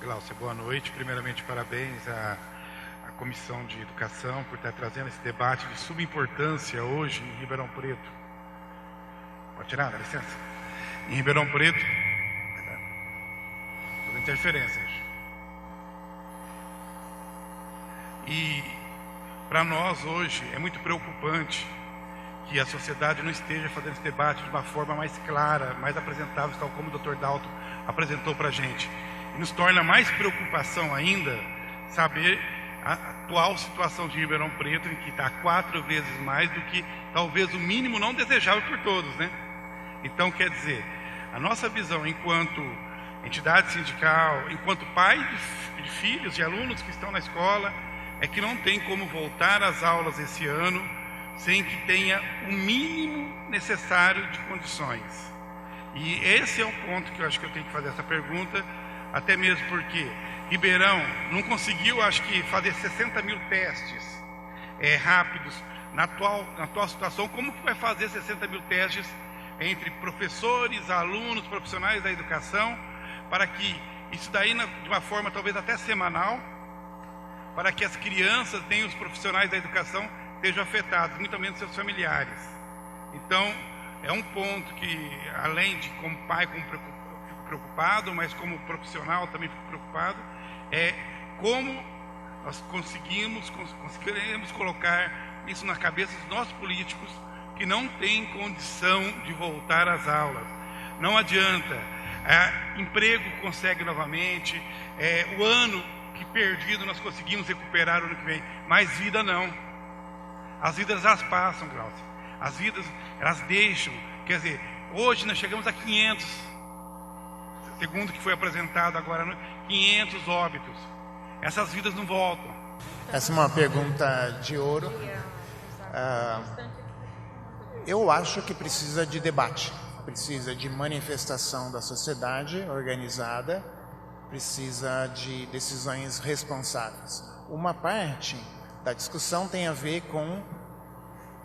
Glaucia, boa noite. Primeiramente, parabéns à Comissão de Educação por estar trazendo esse debate de subimportância hoje em Ribeirão Preto. Pode tirar, dá licença. Em Ribeirão Preto, toda interferência. E para nós hoje é muito preocupante que a sociedade não esteja fazendo esse debate de uma forma mais clara, mais apresentável, tal como o Dr. Dalto apresentou para a gente. E nos torna mais preocupação ainda saber a atual situação de Ribeirão Preto, em que está 4 vezes mais do que talvez o mínimo não desejável por todos, né? Então, quer dizer, a nossa visão enquanto entidade sindical, enquanto pai de filhos, de alunos que estão na escola, é que não tem como voltar às aulas esse ano sem que tenha o mínimo necessário de condições. E esse é o ponto que eu acho que eu tenho que fazer essa pergunta, até mesmo porque Ribeirão não conseguiu, acho que, fazer 60 mil testes rápidos na atual situação. Como que vai fazer 60 mil testes entre professores, alunos, profissionais da educação, para que isso daí, de uma forma talvez até semanal, para que as crianças, nem os profissionais da educação, sejam afetados, muito menos seus familiares. Então, é um ponto que, além de como pai, fico preocupado, mas como profissional também fico preocupado, é como nós conseguiremos colocar isso na cabeça dos nossos políticos, que não têm condição de voltar às aulas. Não adianta, emprego consegue novamente, o ano que perdido nós conseguimos recuperar o ano que vem, mas vida não. As vidas elas passam, Glaucia. As vidas elas deixam, quer dizer, hoje nós chegamos a 500, segundo o que foi apresentado agora, 500 óbitos. Essas vidas não voltam. Essa é uma pergunta de ouro. Eu acho que precisa de debate, precisa de manifestação da sociedade organizada, precisa de decisões responsáveis. Uma parte da discussão tem a ver com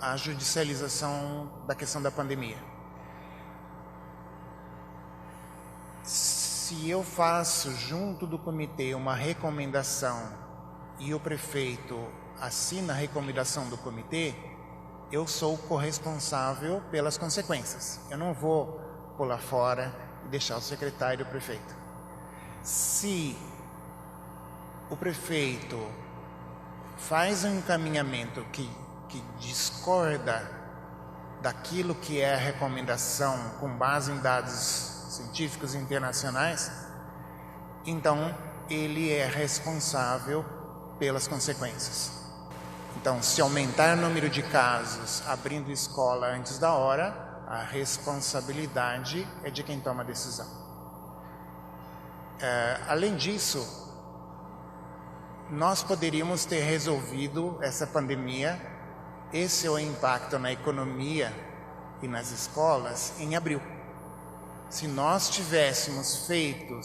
a judicialização da questão da pandemia. Se eu faço junto do comitê uma recomendação e o prefeito assina a recomendação do comitê, eu sou corresponsável pelas consequências. Eu não vou pular fora e deixar o secretário e o prefeito. Se o prefeito faz um encaminhamento que discorda daquilo que é a recomendação com base em dados científicos internacionais, então ele é responsável pelas consequências. Então, se aumentar o número de casos abrindo escola antes da hora, a responsabilidade é de quem toma a decisão. Além disso, nós poderíamos ter resolvido essa pandemia, esse é o impacto na economia e nas escolas, em abril. Se nós tivéssemos feito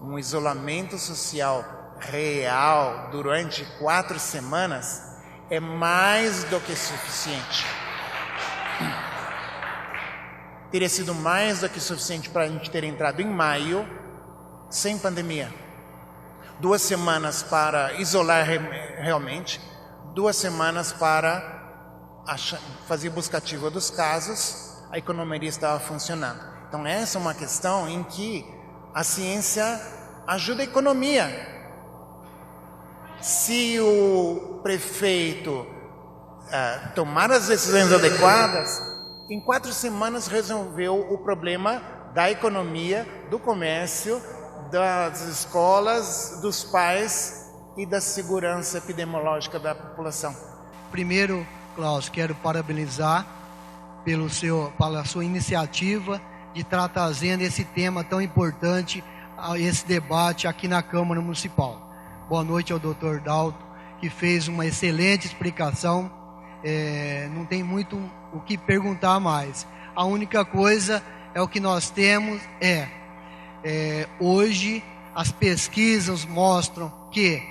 um isolamento social real durante 4 semanas, é mais do que suficiente. Teria sido mais do que suficiente para a gente ter entrado em maio sem pandemia. 2 semanas para isolar realmente, 2 semanas para fazer busca ativa dos casos, a economia estava funcionando. Então essa é uma questão em que a ciência ajuda a economia. Se o prefeito tomar as decisões adequadas, em 4 semanas resolveu o problema da economia, do comércio, das escolas, dos pais e da segurança epidemiológica da população. Primeiro, Glaucia, quero parabenizar pela sua iniciativa de estar trazendo esse tema tão importante, esse debate aqui na Câmara Municipal. Boa noite ao Dr. Dalto, que fez uma excelente explicação. Não tem muito o que perguntar mais. A única coisa é o que nós temos hoje as pesquisas mostram que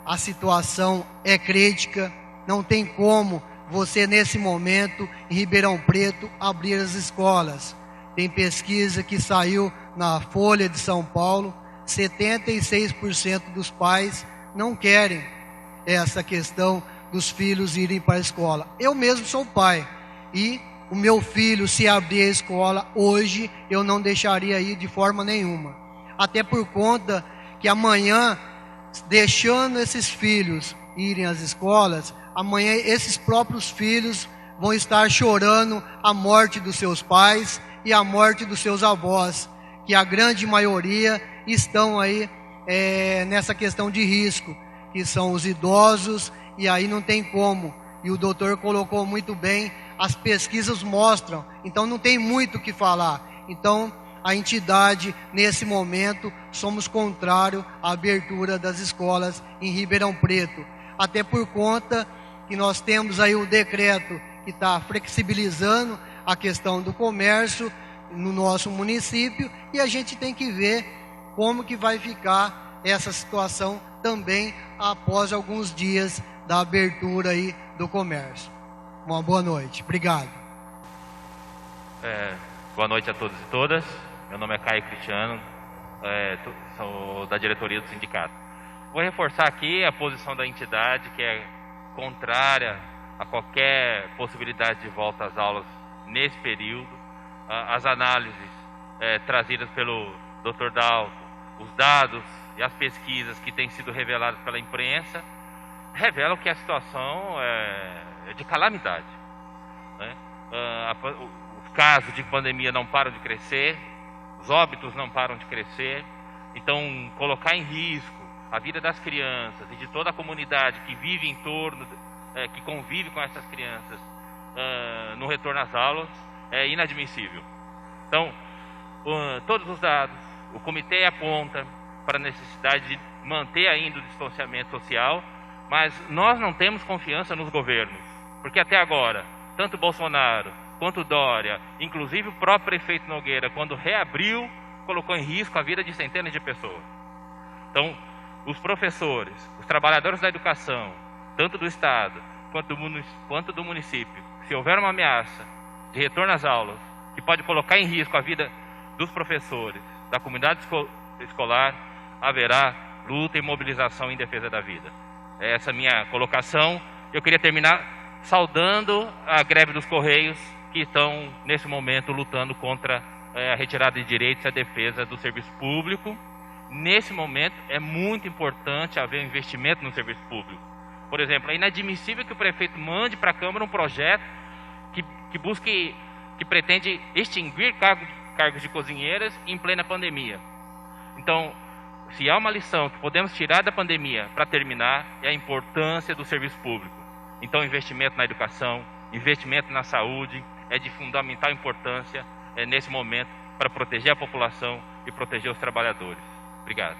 a situação é crítica, não tem como você nesse momento em Ribeirão Preto abrir as escolas. Tem pesquisa que saiu na Folha de São Paulo, 76% dos pais não querem essa questão dos filhos irem para a escola. Eu mesmo sou pai e o meu filho, se abrir a escola hoje, eu não deixaria ir de forma nenhuma. Até por conta que amanhã, deixando esses filhos irem às escolas, amanhã esses próprios filhos vão estar chorando a morte dos seus pais e a morte dos seus avós, que a grande maioria estão aí nessa questão de risco, que são os idosos, e aí não tem como. E o doutor colocou muito bem, as pesquisas mostram, então não tem muito o que falar. Então, a entidade, nesse momento, somos contrários à abertura das escolas em Ribeirão Preto. Até por conta que nós temos aí o decreto que está flexibilizando a questão do comércio no nosso município, e a gente tem que ver como que vai ficar essa situação também após alguns dias da abertura aí do comércio. Uma boa noite. Obrigado. Boa noite a todos e todas. Meu nome é Caio Cristiano, sou da diretoria do sindicato. Vou reforçar aqui a posição da entidade, que é contrária a qualquer possibilidade de volta às aulas nesse período. As análises trazidas pelo Dr. Dalto, os dados e as pesquisas que têm sido reveladas pela imprensa, revelam que a situação é de calamidade, né? Os casos de pandemia não param de crescer, os óbitos não param de crescer. Então, colocar em risco a vida das crianças e de toda a comunidade que vive em torno, que convive com essas crianças no retorno às aulas, é inadmissível. Então, todos os dados, o comitê aponta para a necessidade de manter ainda o distanciamento social, mas nós não temos confiança nos governos, porque até agora, tanto Bolsonaro quanto Dória, inclusive o próprio prefeito Nogueira, quando reabriu, colocou em risco a vida de centenas de pessoas. Então, os professores, os trabalhadores da educação, tanto do Estado quanto do município, se houver uma ameaça de retorno às aulas, que pode colocar em risco a vida dos professores, da comunidade escolar, haverá luta e mobilização em defesa da vida. Essa é a minha colocação. Eu queria terminar saudando a greve dos Correios, que estão, nesse momento, lutando contra a retirada de direitos e a defesa do serviço público. Nesse momento, é muito importante haver um investimento no serviço público. Por exemplo, é inadmissível que o prefeito mande para a Câmara um projeto que pretende extinguir cargos de cozinheiras em plena pandemia. Então, se há uma lição que podemos tirar da pandemia para terminar, é a importância do serviço público. Então, investimento na educação, investimento na saúde é de fundamental importância nesse momento para proteger a população e proteger os trabalhadores. Obrigado.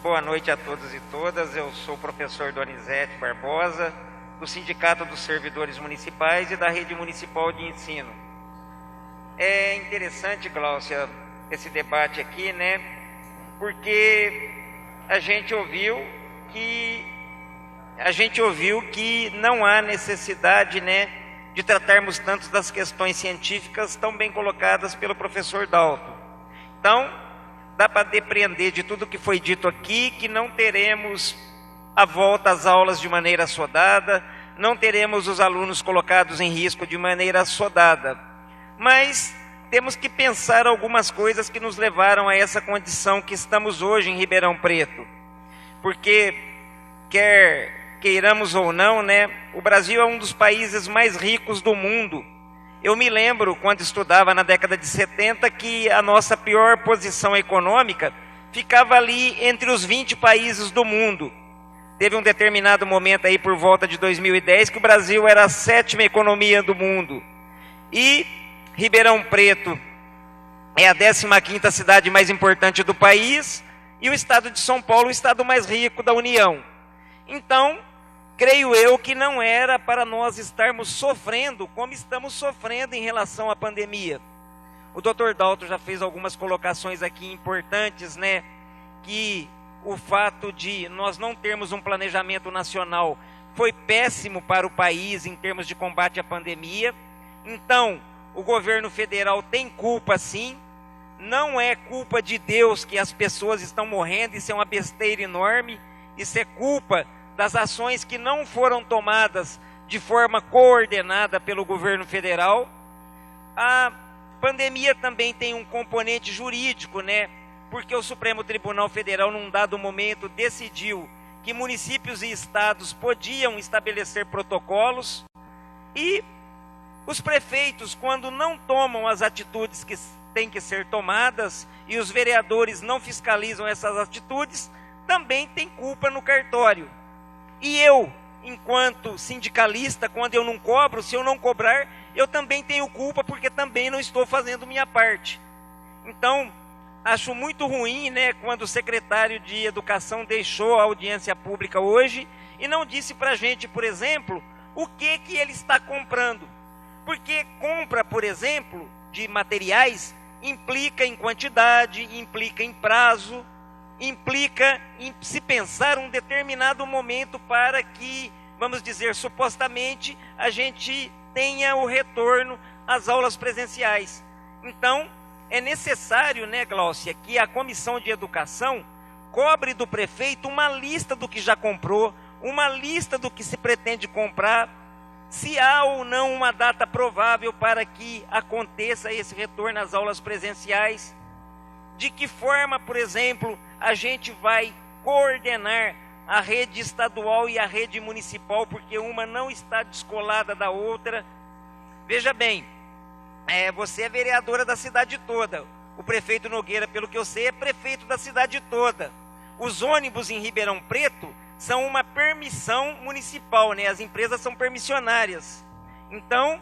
Boa noite a todos e todas. Eu sou o professor Donizete Barbosa, do Sindicato dos Servidores Municipais e da Rede Municipal de Ensino. É interessante, Gláucia, esse debate aqui, né? Porque a gente ouviu que não há necessidade, né, de tratarmos tanto das questões científicas tão bem colocadas pelo professor Dalto. Então, dá para depreender de tudo que foi dito aqui que não teremos a volta às aulas de maneira assodada, não teremos os alunos colocados em risco de maneira assodada. Mas temos que pensar algumas coisas que nos levaram a essa condição que estamos hoje em Ribeirão Preto. Porque, queiramos ou não, né, o Brasil é um dos países mais ricos do mundo. Eu me lembro, quando estudava na década de 70, que a nossa pior posição econômica ficava ali entre os 20 países do mundo. Teve um determinado momento aí, por volta de 2010, que o Brasil era a 7ª economia do mundo. E Ribeirão Preto é a 15ª cidade mais importante do país, e o estado de São Paulo o estado mais rico da União. Então, creio eu que não era para nós estarmos sofrendo como estamos sofrendo em relação à pandemia. O Dr. Dalto já fez algumas colocações aqui importantes, né? Que o fato de nós não termos um planejamento nacional foi péssimo para o país em termos de combate à pandemia. Então, o governo federal tem culpa sim. não é culpa de Deus que as pessoas estão morrendo, isso é uma besteira enorme, isso é culpa das ações que não foram tomadas de forma coordenada pelo governo federal. A pandemia também tem um componente jurídico, né? Porque o Supremo Tribunal Federal, num dado momento, decidiu que municípios e estados podiam estabelecer protocolos e os prefeitos, quando não tomam as atitudes que têm que ser tomadas e os vereadores não fiscalizam essas atitudes, também têm culpa no cartório. E eu, enquanto sindicalista, quando eu não cobro, se eu não cobrar, eu também tenho culpa porque também não estou fazendo minha parte. Então, acho muito ruim, né, quando o secretário de Educação deixou a audiência pública hoje e não disse para a gente, por exemplo, o que ele está comprando. Porque compra, por exemplo, de materiais implica em quantidade, implica em prazo, implica em se pensar um determinado momento para que, vamos dizer, supostamente, a gente tenha o retorno às aulas presenciais. Então, é necessário, né, Gláucia, que a Comissão de Educação cobre do prefeito uma lista do que já comprou, uma lista do que se pretende comprar, se há ou não uma data provável para que aconteça esse retorno às aulas presenciais, de que forma, por exemplo, a gente vai coordenar a rede estadual e a rede municipal, porque uma não está descolada da outra. Veja bem, você é vereadora da cidade toda, o prefeito Nogueira, pelo que eu sei, é prefeito da cidade toda. Os ônibus em Ribeirão Preto são uma permissão municipal, né? As empresas são permissionárias. Então,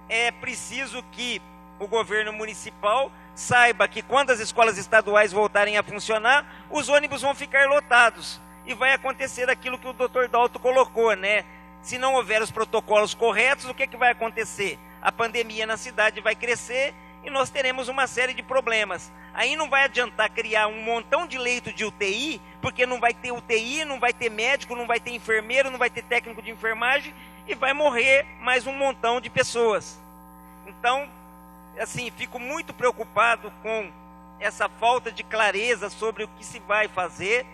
é preciso que o governo municipal saiba que quando as escolas estaduais voltarem a funcionar, os ônibus vão ficar lotados. E vai acontecer aquilo que o Dr. Dalto colocou, né? Se não houver os protocolos corretos, o que vai acontecer? A pandemia na cidade vai crescer e nós teremos uma série de problemas. Aí não vai adiantar criar um montão de leito de UTI, porque não vai ter UTI, não vai ter médico, não vai ter enfermeiro, não vai ter técnico de enfermagem e vai morrer mais um montão de pessoas. Então, assim, fico muito preocupado com essa falta de clareza sobre o que se vai fazer.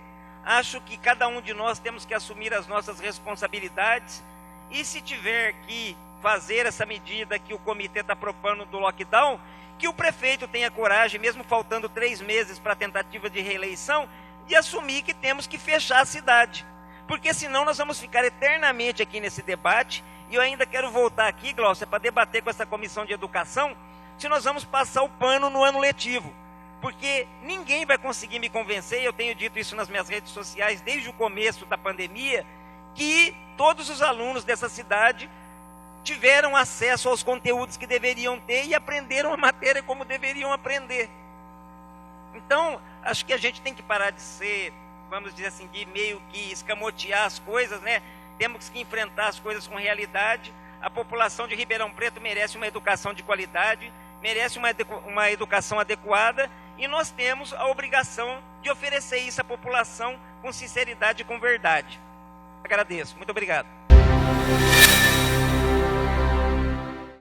Acho que cada um de nós temos que assumir as nossas responsabilidades e se tiver que fazer essa medida que o comitê está propondo do lockdown, que o prefeito tenha coragem, mesmo faltando 3 meses para a tentativa de reeleição, de assumir que temos que fechar a cidade. Porque senão nós vamos ficar eternamente aqui nesse debate, e eu ainda quero voltar aqui, Gláucia, para debater com essa comissão de educação, se nós vamos passar o pano no ano letivo. Porque ninguém vai conseguir me convencer, e eu tenho dito isso nas minhas redes sociais desde o começo da pandemia, que todos os alunos dessa cidade tiveram acesso aos conteúdos que deveriam ter e aprenderam a matéria como deveriam aprender. Então, acho que a gente tem que parar de ser, vamos dizer assim, de meio que escamotear as coisas, né? Temos que enfrentar as coisas com realidade. A população de Ribeirão Preto merece uma educação de qualidade, merece uma educação adequada, e nós temos a obrigação de oferecer isso à população com sinceridade e com verdade. Agradeço. Muito obrigado.